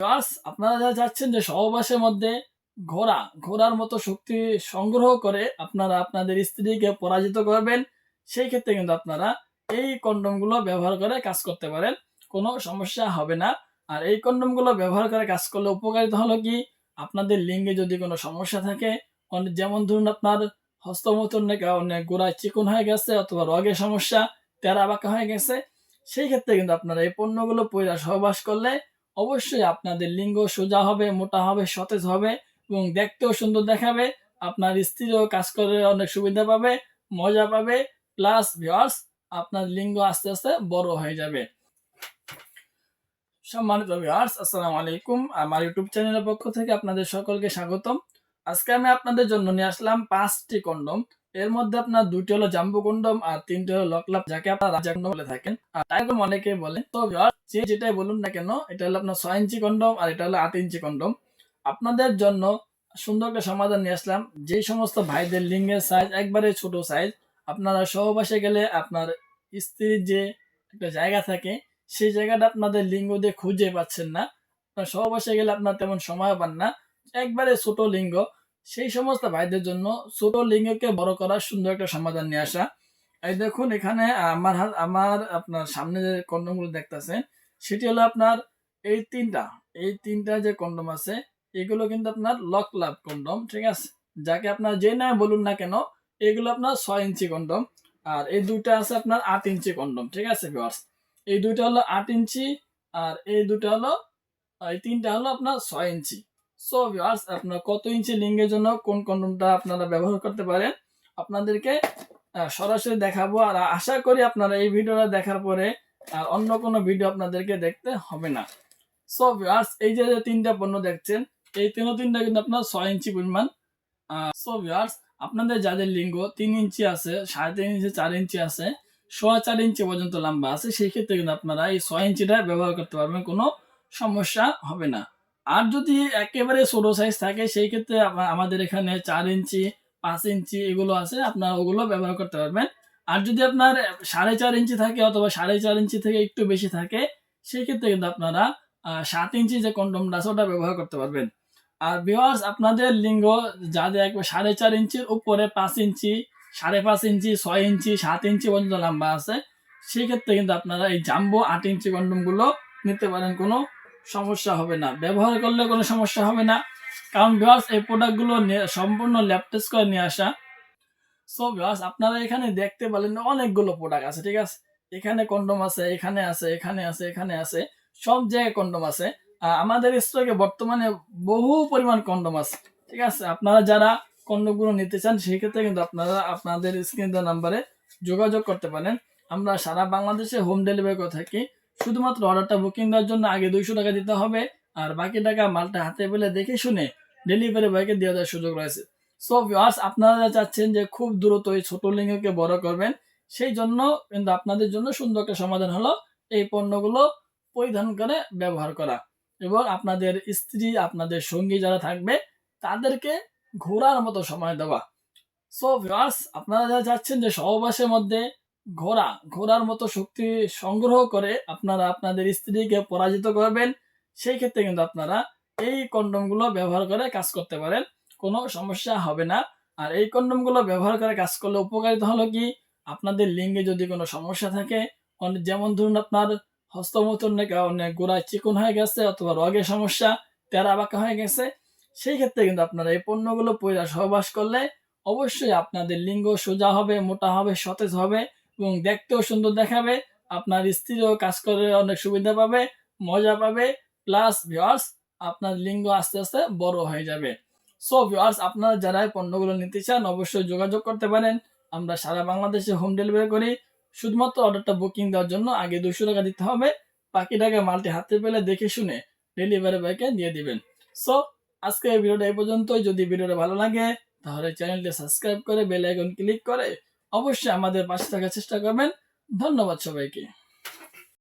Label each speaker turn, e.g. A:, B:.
A: আপনারা যা চাচ্ছেন যে সহবাসের মধ্যে ঘোড়ার মতো শক্তি সংগ্রহ করে আপনারা আপনাদের স্ত্রীকে পরাজিত করবেন, সেই ক্ষেত্রে কিন্তু আপনারা এই কন্ডমগুলো ব্যবহার করে কাজ করতে পারেন, কোনো সমস্যা হবে না। আর এই কন্ডমগুলো ব্যবহার করে কাজ করলে উপকারিতা হলো কি, আপনাদের লিঙ্গে যদি কোনো সমস্যা থাকে, যেমন ধরুন আপনার হস্তমৈথুনের কারণে গোড়ায় চিকন হয়ে গেছে অথবা রগের সমস্যা, টেরা বাঁকা হয়ে গেছে, সেই ক্ষেত্রে কিন্তু আপনারা এই পণ্যগুলো পইরা সহবাস করলে অবশ্যই আপনাদের লিঙ্গ সোজা হবে, মোটা হবে, সতেজ হবে এবং দেখতেও সুন্দর দেখাবে। আপনার স্ত্রীও কাজ করে অনেক সুবিধা পাবে, মজা পাবে, প্লাস ভিউয়ার্স আপনার লিঙ্গ আস্তে আস্তে বড় হয়ে যাবে। সম্মানিত ভিউয়ার্স, আসসালামু আলাইকুম। আমার ইউটিউব চ্যানেলের পক্ষ থেকে আপনাদের সকলকে স্বাগতম। আজকে আমি আপনাদের জন্য নিয়ে আসলাম 5টি কন্ডম। এর মধ্যে আপনার 2টি হলো জাম্বো কন্ডম আর 3টি হলো লকলাপ, যাকে আপনারা রাজা কন্ডম বলে থাকেন। আর তাই অনেকেই বলেন। তো ভিউয়ার্স, যেটাই বলুন না কেন, এটা হলো আপনার 6 ইঞ্চি কন্ডম আর এটা হলো 8 ইঞ্চি কন্ডম। আপনাদের জন্য সুন্দর একটা সমাধান নিয়ে আসলাম। যেই সমস্ত ভাইদের লিঙ্গের সাইজ একবারে ছোট সাইজ, আপনারা সহবাসে গেলে আপনার স্ত্রীর যে একটা জায়গা থাকে, সেই জায়গাটা আপনাদের লিঙ্গ দিয়ে খুঁজে পাচ্ছেন না, সহবাসে গেলে আপনার তেমন সময় পান না, একবারে ছোট লিঙ্গ, সেই সমস্ত ভাইদের জন্য ছোট লিঙ্গকে বড় করার সুন্দর একটা সমাধান নিয়ে আসা। এই দেখুন, এখানে আমার আপনার সামনে যে কন্ডমগুলো দেখতেছেন, সেটি হলো আপনার এই তিনটা যে কন্ডম আছে, এগুলো কিন্তু আপনার লক লাভ কন্ডম, ঠিক আছে, যাকে আপনার যে নামে বলুন না কেন, এগুলো আপনার 6 ইঞ্চি কন্ডম। আর এই দুইটা আছে আপনার 8 ইঞ্চি কন্ডম, ঠিক আছে ভিউয়ার্স। এই দুইটা হলো 8 ইঞ্চি আর এই দুটো হলো এই তিনটা হলো আপনার 6 ইঞ্চি। সো ভিউয়ার্স, আপনার কত ইঞ্চি লিঙ্গের জন্য কোন কন্ডমটা আপনারা ব্যবহার করতে পারেন আপনাদেরকে সরাসরি দেখাবো। আর আশা করি আপনারা এই ভিডিওটা দেখার পরে আর অন্য কোনো ভিডিও আপনাদেরকে দেখতে হবে না। সো ভিউয়ার্স, এই যে তিনটা পণ্য দেখছেন, এই তিনটা কিন্তু আপনার 6 ইঞ্চি পরিমাণ। সো ভিউয়ার্স, আপনাদের যাদের লিঙ্গ 3 ইঞ্চি আছে, 3.5 ইঞ্চি, 4 ইঞ্চি আছে, 4.5 ইঞ্চি পর্যন্ত লম্বা আছে, সেই ক্ষেত্রে কিন্তু আপনারা এই 6 ইঞ্চিটা ব্যবহার করতে পারবেন, কোনো সমস্যা হবে না। আর যদি একেবারে ছোট সাইজ থাকে, সেই ক্ষেত্রে আমাদের এখানে 4 ইঞ্চি, 5 ইঞ্চি এগুলো আছে, আপনারা ওগুলো ব্যবহার করতে পারবেন। আর যদি আপনার 4.5 ইঞ্চি থাকে অথবা 4.5 ইঞ্চি থেকে একটু বেশি থাকে, সেই ক্ষেত্রে কিন্তু আপনারা 7 ইঞ্চি যে কন্ডমটা আছে ওটা ব্যবহার করতে পারবেন। আর ভিউয়ার্স, আপনাদের লিঙ্গ যাদের 4.5 ইঞ্চির উপরে, 5 ইঞ্চি, 5.5 ইঞ্চি, 6 ইঞ্চি, 7 ইঞ্চি পর্যন্ত লম্বা আছে, সেই ক্ষেত্রে কিন্তু আপনারা এই জাম্বো 8 ইঞ্চি কন্ডমগুলো নিতে পারেন, কোনো সমস্যা হবে না, ব্যবহার করলে কোনো সমস্যা হবে না। কারণ ভিউয়ার্স, এই প্রোডাক্টগুলো সম্পূর্ণ ল্যাব টেস্ট করে নিয়ে আসা। সো ভিউয়ার্স, আপনারা এখানে দেখতে পেলেন অনেকগুলো প্রোডাক্ট আছে, ঠিক আছে, এখানে কন্ডম আছে, এখানে আছে, এখানে আছে, এখানে আছে, সব জায়গায় কন্ডম আছে। আমাদের স্টকে বর্তমানে বহু পরিমাণ কন্ডম আছে, ঠিক আছে। আপনারা যারা কন্ডমগুলো নিতে চান, সেক্ষেত্রে কিন্তু আপনারা আপনাদের স্ক্রিন দেওয়া নাম্বারে যোগাযোগ করতে পারেন। আমরা সারা বাংলাদেশে হোম ডেলিভারি করে থাকি। শুধুমাত্র অর্ডারটা বুকিং দেওয়ার জন্য আগে 200 টাকা দিতে হবে, আর বাকি টাকা মালটা হাতে পেলে দেখে শুনে ডেলিভারি বয়কে দিয়ে দেওয়ার সুযোগ রয়েছে। সো ভিউয়ার্স, আপনারা চাচ্ছেন যে খুব দ্রুত এই ছোট লিঙ্গকে বড় করবেন, সেই জন্য কিন্তু আপনাদের জন্য সুন্দর একটা সমাধান হলো এই পণ্যগুলো পরিধান করে ব্যবহার করা এবং আপনাদের স্ত্রী, আপনাদের সঙ্গী যারা থাকবে, তাদেরকে ঘোড়ার মতো সময় দেওয়া। সো ভিউয়ার্স, আপনারা যা চাচ্ছেন যে সহবাসের মধ্যে ঘোড়ার মতো শক্তি সংগ্রহ করে আপনারা আপনাদের স্ত্রীকে পরাজিত করবেন, সেই ক্ষেত্রে কিন্তু আপনারা এই কন্ডমগুলো ব্যবহার করে কাজ করতে পারেন, কোনো সমস্যা হবে না। আর এই কন্ডমগুলো ব্যবহার করে কাজ করলে উপকারিতা হলো কি, আপনাদের লিঙ্গে যদি কোনো সমস্যা থাকে, যেমন ধরুন আপনার হস্তমৈথুনের কারণে গোড়ায় চিকন হয়ে গেছে অথবা রগের সমস্যা, টেরা বাঁকা হয়ে গেছে, সেই ক্ষেত্রে কিন্তু আপনারা এই পণ্যগুলো পইরা সহবাস করলে অবশ্যই আপনাদের লিঙ্গ সোজা হবে, মোটা হবে, সতেজ হবে এবং দেখতেও সুন্দর দেখাবে। আপনার স্ত্রীও কাজ করে অনেক সুবিধা পাবে, মজা পাবে, প্লাস ভিউয়ার্স আপনার লিঙ্গ আস্তে আস্তে বড় হয়ে যাবে। সো ভিউয়ার্স, আপনারা যারা এই পণ্যগুলো নিতে চান, অবশ্যই যোগাযোগ করতে পারেন। আমরা সারা বাংলাদেশে হোম ডেলিভারি করি। শুধুমাত্র অর্ডারটা বুকিং দেওয়ার জন্য আগে 200 টাকা দিতে হবে, বাকি টাকা মালটি হাতে পেলে দেখে শুনে ডেলিভারি বয়কে দিয়ে দিবেন। সো আজকে এই ভিডিওটা এই পর্যন্তই। যদি ভিডিওটা ভালো লাগে, তাহলে চ্যানেলটি সাবস্ক্রাইব করে বেল আইকন ক্লিক করে অবশ্যই আমাদের পাশে থাকার চেষ্টা করবেন। ধন্যবাদ সবাইকে।